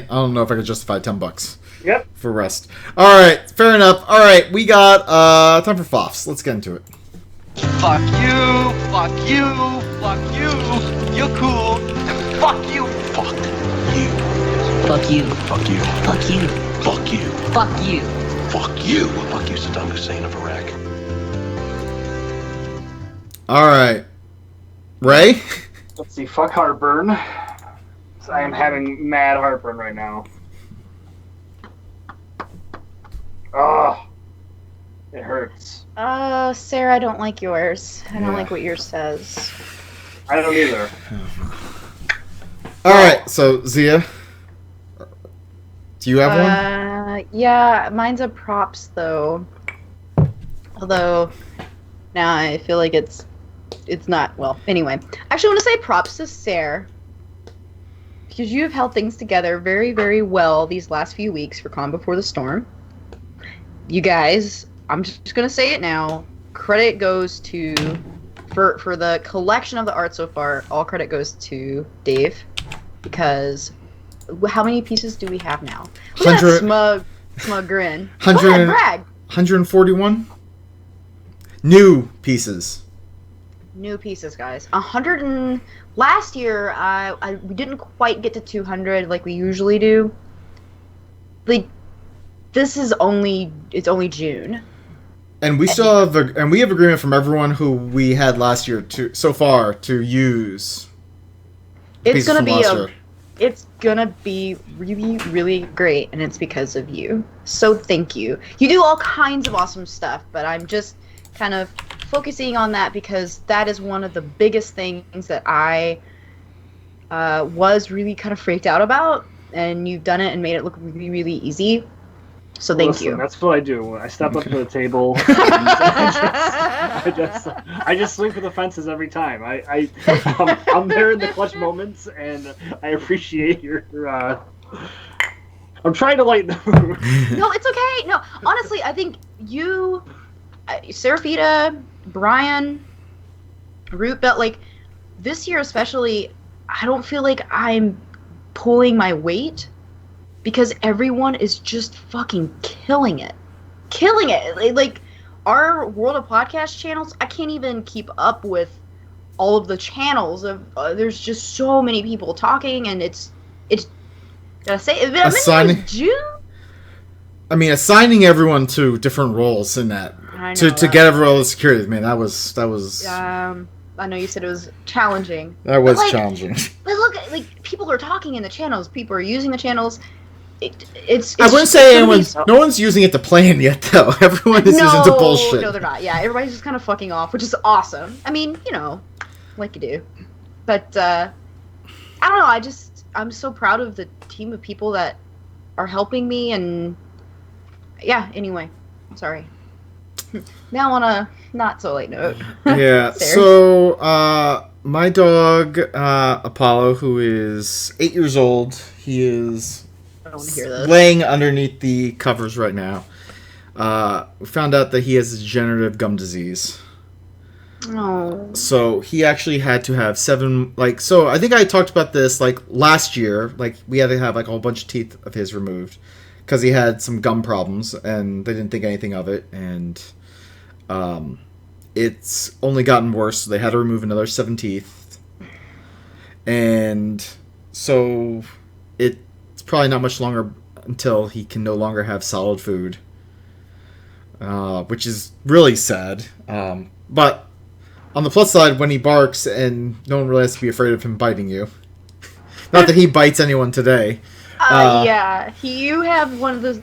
don't know if I could justify $10. Yep. For Rust. All right. Fair enough. All right. We got time for Foffs. Let's get into it. Fuck you. Fuck you. Fuck you. You're cool. And fuck you. Fuck you. Fuck you. Fuck you. Fuck you. Fuck you. Fuck you. Fuck you. Fuck you, Saddam Hussein of Iraq. All right. Ray? Let's see. Fuck heartburn. I am having mad heartburn right now. Oh, it hurts. Sarah, I don't like yours. I don't like what yours says. I don't either. All right, so Zia, do you have one? Yeah, mine's a props though. Although now I feel like it's not. Well, anyway, actually, I want to say props to Sarah because you have held things together very, very well these last few weeks for Calm Before the Storm. You guys, I'm just gonna say it now. Credit goes to for the collection of the art so far. All credit goes to Dave because how many pieces do we have now? Look at that smug grin. Go ahead, brag. 141 new pieces. New pieces, guys. 100 and last year, we didn't quite get to 200 like we usually do. Like. It's only June, and we still have we have agreement from everyone who we had last year so far to use. It's gonna be really, really great, and it's because of you. So thank you. You do all kinds of awesome stuff, but I'm just kind of focusing on that because that is one of the biggest things that I was really kind of freaked out about, and you've done it and made it look really, really easy. So thank you. That's what I do. I step up to the table. I just swing for the fences every time. I'm there in the clutch moments, and I appreciate your. I'm trying to lighten the mood. No, it's okay. No, honestly, I think you, Serafita, Brian, Root Belt, like this year especially, I don't feel like I'm pulling my weight. Because everyone is just fucking killing it. Like, our World of Podcast channels, I can't even keep up with all of the channels. There's just so many people talking, and it's gotta say, assigning June? I mean, assigning everyone to different roles in that. To get everyone the security, man, that was. I know you said it was challenging. That was challenging. But look, like, people are talking in the channels. People are using the channels. It's I wouldn't say no one's using it to plan yet, though. Everyone is using it to bullshit. No, they're not. Yeah, everybody's just kind of fucking off, which is awesome. I mean, like you do. But, I don't know, I'm so proud of the team of people that are helping me, and yeah. Anyway, sorry. Now on a not so late note. Yeah. So my dog Apollo, who is 8 years old, he is I don't want to hear this. laying underneath the covers right now. We found out that he has degenerative gum disease. Oh. So he actually had to have 7, so I think I talked about this, last year, we had to have, a whole bunch of teeth of his removed, because he had some gum problems, and they didn't think anything of it, and, it's only gotten worse, so they had to remove another 7 teeth, and so it's probably not much longer until he can no longer have solid food, which is really sad, but on the plus side, when he barks, and no one really has to be afraid of him biting you. Not that he bites anyone today. Yeah, you have one of those.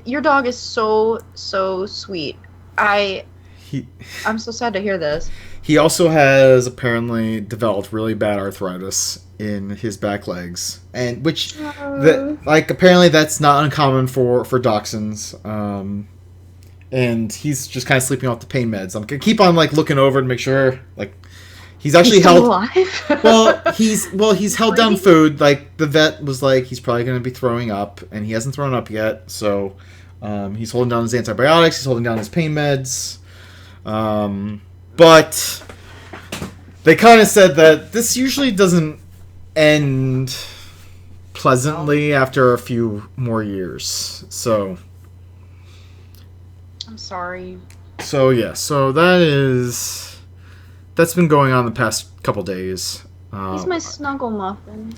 Your dog is so sweet. I'm so sad to hear this. He also has apparently developed really bad arthritis in his back legs, and apparently that's not uncommon for dachshunds. And he's just kind of sleeping off the pain meds. I'm gonna keep on looking over to make sure he's actually still held alive. he's held down food. The vet was he's probably gonna be throwing up, and he hasn't thrown up yet. So he's holding down his antibiotics. He's holding down his pain meds. But they kind of said that this usually doesn't end pleasantly after a few more years. So. I'm sorry. So yeah, that's been going on the past couple days. He's my snuggle muffin.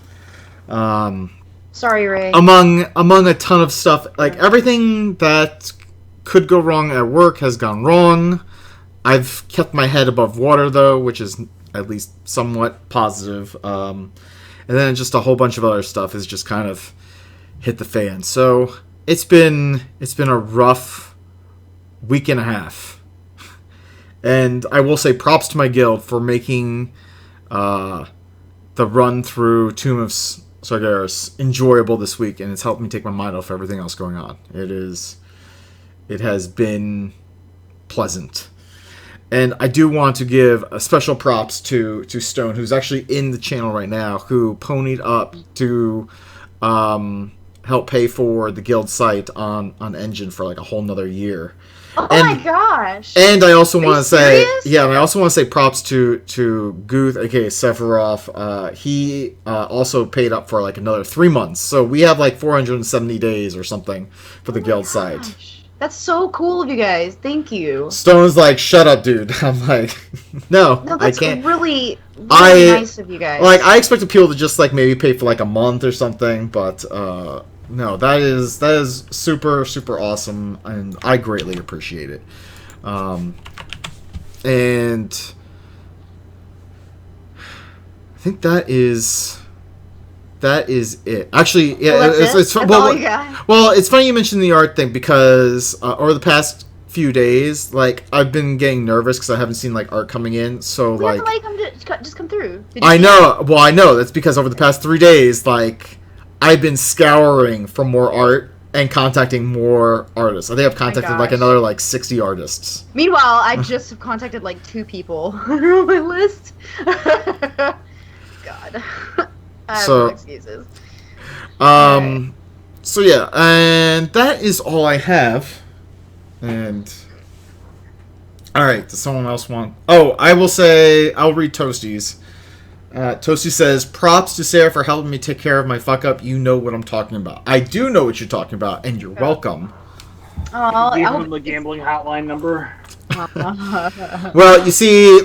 Um, Sorry, Ray. Among a ton of stuff, everything that could go wrong at work has gone wrong. I've kept my head above water though, which is at least somewhat positive. And then just a whole bunch of other stuff has just kind of hit the fan. So it's been a rough week and a half, and I will say props to my guild for making the run through Tomb of Sargeras enjoyable this week, and it's helped me take my mind off everything else going on. It has been pleasant, and I do want to give a special props to Stone, who's actually in the channel right now, who ponied up to help pay for the guild site on Engine for a whole nother year. Oh my gosh! And I also want to say, props to Guth, aka Sephiroth. He also paid up for another 3 months, so we have 470 days or something for the guild site. That's so cool of you guys. Thank you. Stone's shut up, dude. I'm no, that's I can't. Really nice of you guys. I expected people to just maybe pay for a month or something, but no, that is super, super awesome, and I greatly appreciate it. And I think that is it. Actually, yeah, it's all you got? Well, it's funny you mentioned the art thing, because over the past few days, I've been getting nervous because I haven't seen art coming in. So we have to just come through. I know. Well, I know that's because over the past 3 days, I've been scouring for more art and contacting more artists. I think I've contacted another 60 artists. Meanwhile, I just have contacted 2 people on my list. God. I have no excuses. Right. So yeah, and that is all I have. And all right, does someone else want? Oh, I will say I'll read Toasty's. Toasty says, props to Sarah for helping me take care of my fuck up. You know what I'm talking about. I do know what you're talking about, and you're welcome. Give him the gambling hotline number. Well, you see,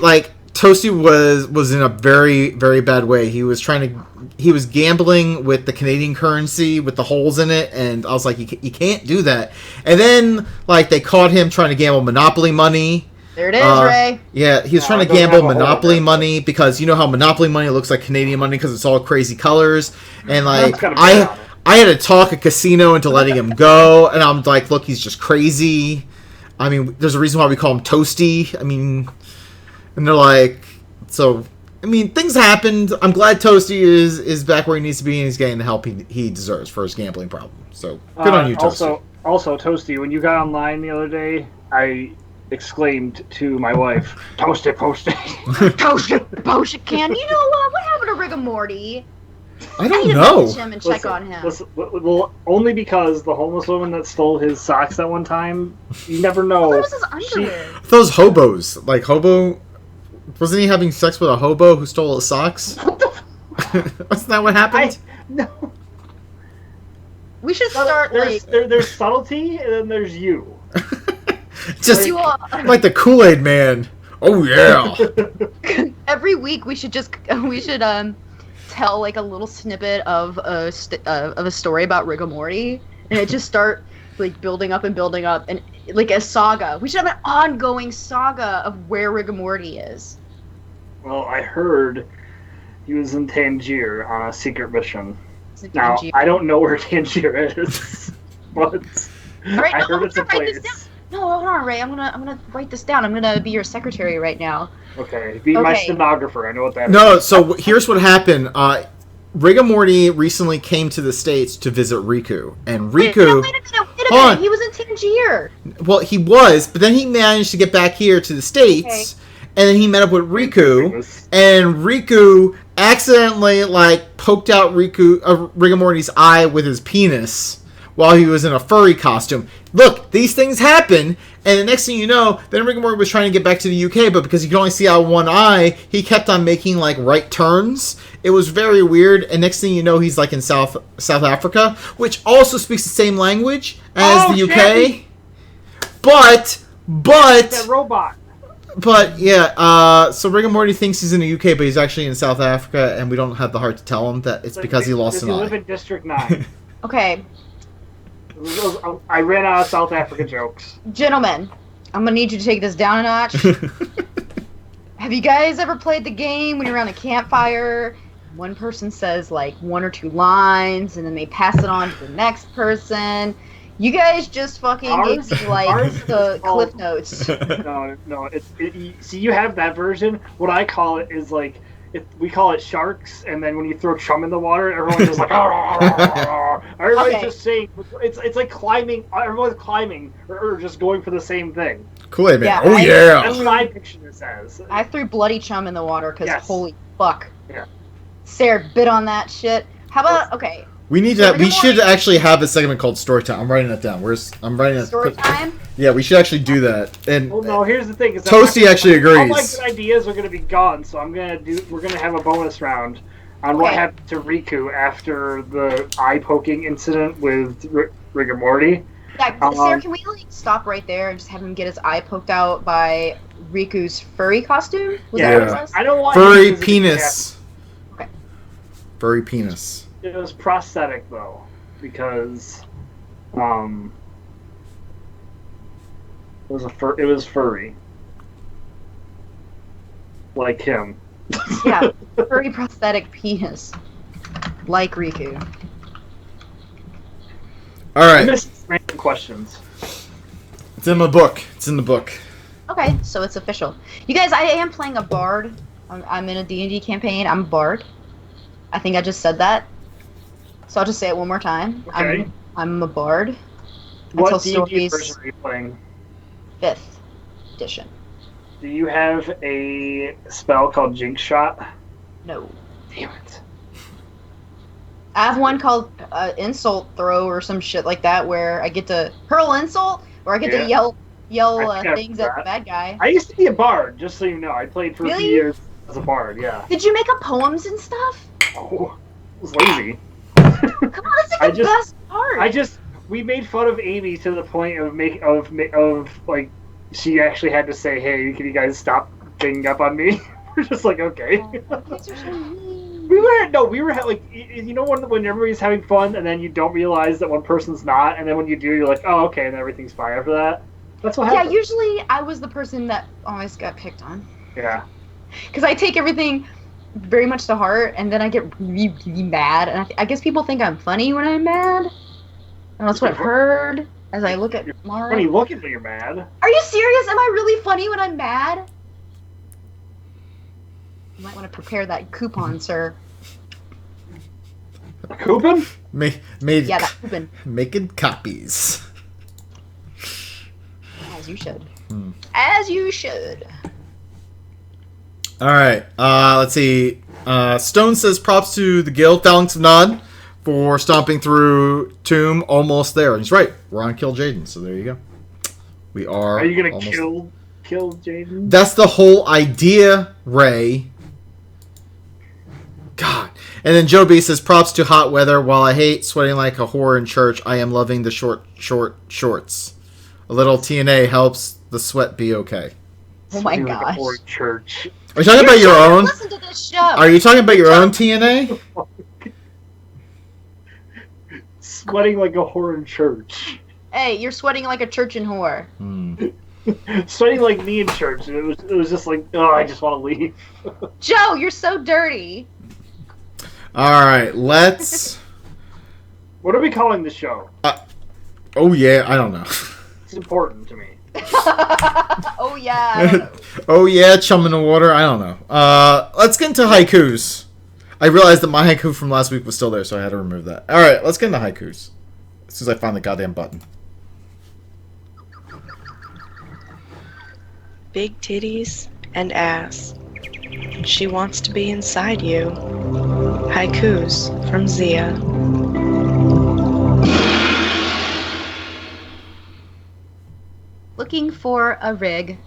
Toasty was in a very, very bad way. He was gambling with the Canadian currency with the holes in it, and I was like, you can't do that. And then, they caught him trying to gamble Monopoly money. There it is, Ray. Yeah, he was trying to gamble Monopoly money, because you know how Monopoly money looks like Canadian money because it's all crazy colors. And I had to talk a casino into letting him go, and I'm like, look, he's just crazy. I mean, there's a reason why we call him Toasty. I mean, and they're like, so I mean, things happened. I'm glad Toasty is back where he needs to be and he's getting the help he deserves for his gambling problem. So, good on you, Toasty. Also, Toasty, when you got online the other day, I exclaimed to my wife, Toasty, Posty. Toasty, Posty, can you know what happened to Rigamorty? I don't know. Message him and check on him. Well, only because the homeless woman that stole his socks that one time, you never know. What was his underwear? Those hobos. Like, hobo... Wasn't he having sex with a hobo who stole his socks? Wasn't that what happened? No. We should start, there's subtlety, and then there's you. Just like the Kool-Aid Man. Oh, yeah. Every week we should tell like a little snippet of a story about Rigamorty, and it just start like building up and like a saga. We should have an ongoing saga of where Rigamorty is. Well, I heard he was in Tangier on a secret mission. Now, I don't know where Tangier is, but right, I heard it's a place. No, hold on, Ray. I'm gonna write this down. I'm gonna be your secretary right now. Okay, be my stenographer. I know what that is. No, so here's what happened. Rigamorty recently came to the States to visit Riku, and Riku... Wait a minute. He was in Tangier. Well, he was, but then he managed to get back here to the States, and then he met up with Riku, and Riku accidentally, like, poked out Rigamorty's eye with his penis while he was in a furry costume. Look, these things happen, and the next thing you know, then Rigamorty was trying to get back to the UK, but because he could only see out one eye, he kept on making, like, right turns. It was very weird, and next thing you know, he's, like, in South Africa, which also speaks the same language as the UK. But... That robot. But, yeah, so Rigamorty thinks he's in the UK, but he's actually in South Africa, and we don't have the heart to tell him that it's because he lost an eye. You live in District 9. Okay. I ran out of South Africa jokes. Gentlemen, I'm gonna need you to take this down a notch. Have you guys ever played the game when you're around a campfire? One person says like one or two lines, and then they pass it on to the next person. You guys just fucking gave me like the Cliff Notes. No. See, you have that version. What I call it is like, we call it sharks, and then when you throw chum in the water, everyone's just like, everybody's just saying, it's like climbing, everyone's climbing, or just going for the same thing. Kool-Aid Man. Yeah, that's what I picture this as. I threw bloody chum in the water, because holy fuck. Yeah. Sarah bit on that shit. How about, okay. We should actually have a segment called Storytime. I'm writing that down. I'm writing that. Storytime? Yeah, we should actually do that. And well, no, here's the thing. Is Toasty actually agrees. All my good ideas are going to be gone, so we're going to have a bonus round on what happened to Riku after the eye-poking incident with Rigamorty. Yeah, Sarah, can we stop right there and just have him get his eye poked out by Riku's furry costume? Was that what it was? I don't want furry penis. Okay. Furry penis. It was prosthetic though, because it was furry, like him. Yeah, furry prosthetic penis, like Riku. All right. I missed random questions. It's in the book. Okay, so it's official. You guys, I am playing a bard. I'm in a D&D campaign. I'm a bard. I think I just said that. So I'll just say it one more time. Okay. I'm a bard. What D&D version are you playing? 5th edition. Do you have a spell called Jinx Shot? No. Damn it. I have one called Insult Throw or some shit like that, where I get to hurl insult, or I get to yell things at the bad guy. I used to be a bard, just so you know. I played for a few years as a bard, yeah. Did you make up poems and stuff? Oh, I was lazy. Come on, that's like the best part. We made fun of Amy to the point of like, she actually had to say, "Hey, can you guys stop ganging up on me?" We're just like, okay. We were like, you know, when everybody's having fun and then you don't realize that one person's not, and then when you do, you're like, oh, okay, and then everything's fine after that. That's what happens. Yeah, usually I was the person that always got picked on. Yeah. Because I take everything very much to heart, and then I get really, really mad, and I guess people think I'm funny when I'm mad. And that's what I've heard as I look at Mara. Funny looking when you're mad. Are you serious? Am I really funny when I'm mad? You might want to prepare that coupon, sir. A coupon? Made Yeah, that coupon. making copies. As you should. As you should. All right. Let's see. Stone says props to the guild, Phalanx of Nod, for stomping through Tomb. Almost there. He's right. We're on Kill Jaden, so there you go. We are. Are you gonna almost... kill Jaden? That's the whole idea, Ray. God. And then Joe B says props to hot weather. While I hate sweating like a whore in church, I am loving the short shorts. A little TNA helps the sweat be okay. Oh my Like a gosh. whore church. Are you talking about your own? Listen to this show. Are you talking about your own TNA? Sweating like a whore in church. Hey, you're sweating like a church and whore. Sweating like me in church. It was just like, oh, I just want to leave. Joe, you're so dirty. All right, let's. What are we calling the show? Oh yeah, I don't know. It's important to me. Oh yeah. I don't know. Oh yeah, chum in the water. I don't know. Let's get into haikus. I realized that my haiku from last week was still there, so I had to remove that. All right, let's get into haikus. As soon as I find the goddamn button. Big titties and ass. She wants to be inside you. Haikus from Zia. Looking for a rig.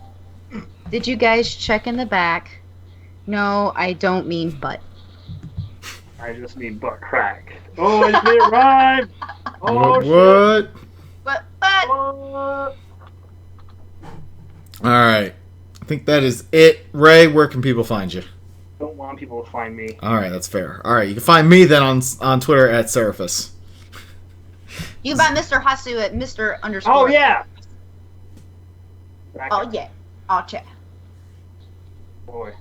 Did you guys check in the back? No, I don't mean butt. I just mean butt crack. Oh, I did it rhyme! Oh, what? But. All right. I think that is it. Ray, where can people find you? Don't want people to find me. All right, that's fair. All right, you can find me then on Twitter at Seraphis. You can find Mr. Hasu at Mr. _. Oh, yeah! Oh, yeah. Oh, yeah. Boy.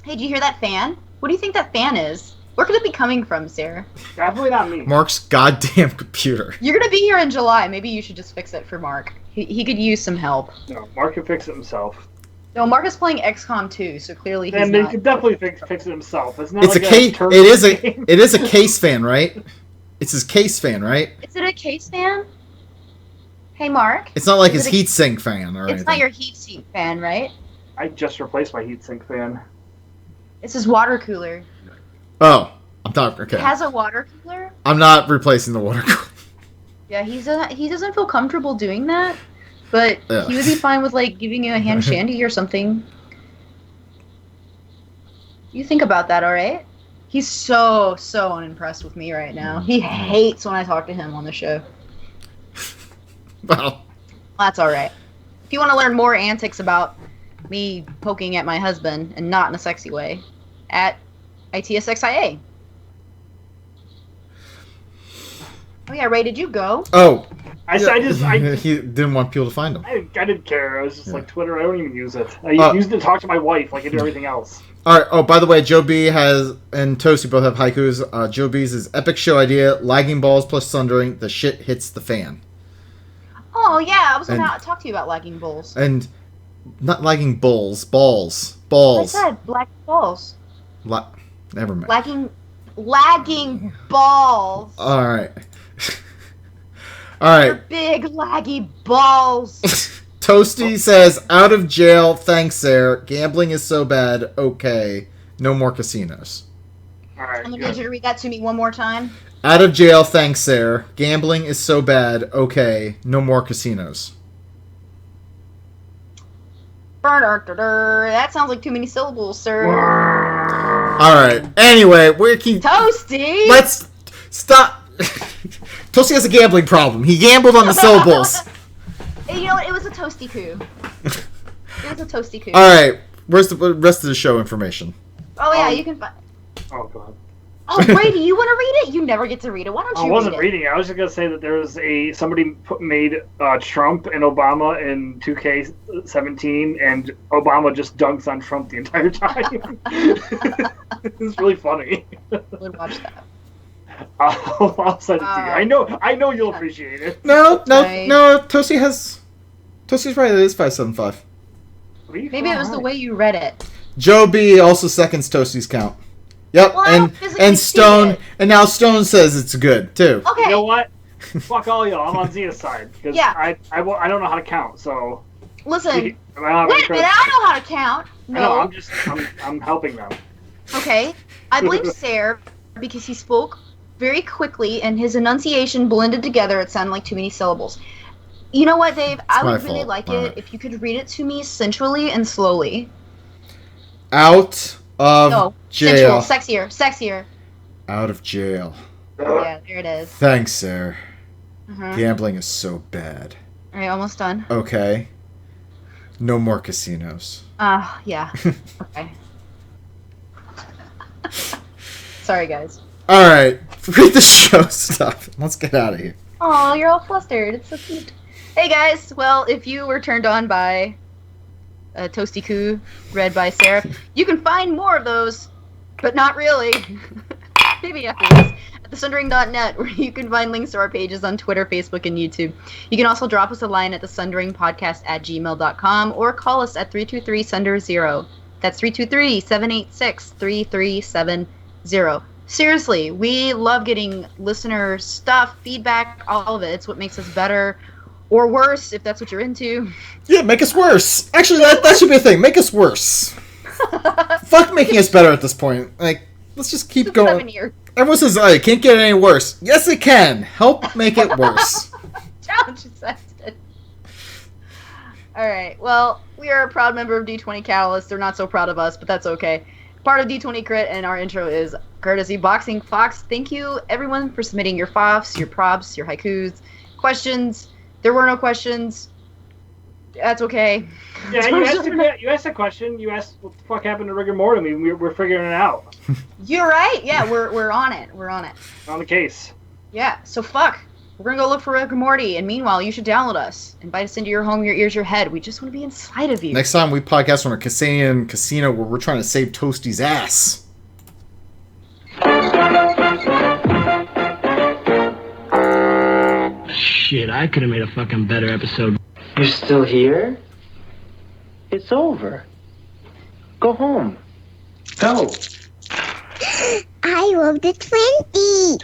Hey, did you hear that fan? What do you think that fan is? Where could it be coming from, Sarah? Definitely not me. Mark's goddamn computer. You're gonna be here in July. Maybe you should just fix it for Mark. He could use some help. No, Mark can fix it himself. No, Mark is playing XCOM 2, so clearly he's And not. he could definitely fix it himself. It's not It's like a case. turn game. It is a case fan, right? It's his case fan, right? Is it a case fan? Hey, Mark. It's not like Is his it a- heatsink fan or It's anything. not your heatsink fan, right? I just replaced my heatsink fan. It's his water cooler. Oh, I'm not okay. It has a water cooler? I'm not replacing the water cooler. Yeah, he doesn't feel comfortable doing that, but Yeah. he would be fine with like giving you a hand shandy or something. You think about that, all right? He's so unimpressed with me right now. He hates when I talk to him on the show. Well, That's all right. If you want to learn more antics about me poking at my husband and not in a sexy way, at ITSXIA. Oh yeah, Ray, did you go? oh, I he didn't want people to find him. I didn't care. I was just like, Twitter, I don't even use it. I used it to talk to my wife like I do everything else. All right. Oh, by the way, Joe B has and Toasty both have haikus. Joe B's is epic show idea: lagging balls plus sundering. The shit hits the fan. Oh yeah, I was And- going to talk to you about lagging bulls. And not lagging balls. I said black balls. Never mind. Lagging balls. All right. All Your right. big laggy balls. Toasty says, out of jail, thanks, Sarah. Gambling is so bad. Okay. No more casinos. Alright. I'm gonna need you to read that to me one more time. Out of jail, thanks, Sarah. Gambling is so bad. Okay. No more casinos. That sounds like too many syllables, sir. All right. Anyway, we're keep. Toasty. Let's stop. Toasty has a gambling problem. He gambled on the syllables. You know what? It was a toasty coup. It was a toasty coup. All right. Where's the rest of the show information? Oh yeah, you can find. Oh god. Oh Brady, you want to read it? You never get to read it. Why don't you? I wasn't read it? reading it. I was just gonna say that there was somebody made Trump and Obama in 2K17, and Obama just dunks on Trump the entire time. It's really funny. Would watch that. I'll send it to you. I know you'll appreciate it. No. Right. Toasty's right. It is 575. Maybe it was the way you read it. Joe B also seconds Toasty's count. Yep, Well, I don't physically and see Stone, it. and now Stone says it's good too. Okay. You know what? Fuck all y'all. I'm on Zia's side because Yeah. I don't know how to count. So Listen. I don't have any Wait a minute, I don't know how to count. I know. No. I'm helping them. Okay. I blame Sarah because he spoke very quickly and his enunciation blended together. It sounded like too many syllables. You know what, Dave? I my would really fault. like All it right. if you could read it to me sensually and slowly. Out of No, jail. sensual, sexier. Out of jail. Yeah, there it is. Thanks, sir. Uh-huh. Gambling is so bad. All right, almost done. Okay. No more casinos. Yeah. Okay. Sorry, guys. All right, read the show stuff. Let's get out of here. Oh, you're all flustered. It's so cute. Hey, guys. Well, if you were turned on by Toasty Coo, read by Sarah, you can find more of those, but not really. Maybe after this. At thesundering.net, where you can find links to our pages on Twitter, Facebook, and YouTube. You can also drop us a line at thesundringpodcast@gmail.com or call us at 323-SUNDER-0. That's 323-786-3370. Seriously, we love getting listener stuff, feedback, all of it. It's what makes us better or worse, if that's what you're into. Yeah, make us worse. Actually, that should be a thing. Make us worse. Fuck making us better at this point. Like, let's just keep going. 7 years. Everyone says, oh, it can't get any worse. Yes, it can. Help make it worse. Challenge accepted. Alright, well, we are a proud member of D20 Catalyst. They're not so proud of us, but that's okay. Part of D20 Crit, and our intro is courtesy Boxing Fox. Thank you, everyone, for submitting your Foffs, your props, your haikus, questions. There were no questions. That's okay. Yeah, you asked a question. You asked what the fuck happened to Rigamorty. I mean, we're figuring it out. You're right. Yeah, we're on it. We're on it. On the case. Yeah, so fuck. We're gonna go look for Rigamorty, and meanwhile, you should download us. Invite us into your home, your ears, your head. We just want to be inside of you. Next time we podcast from a casino where we're trying to save Toasty's ass. Shit, I could have made a fucking better episode. You're still here? It's over. Go home. Go. I love the 20.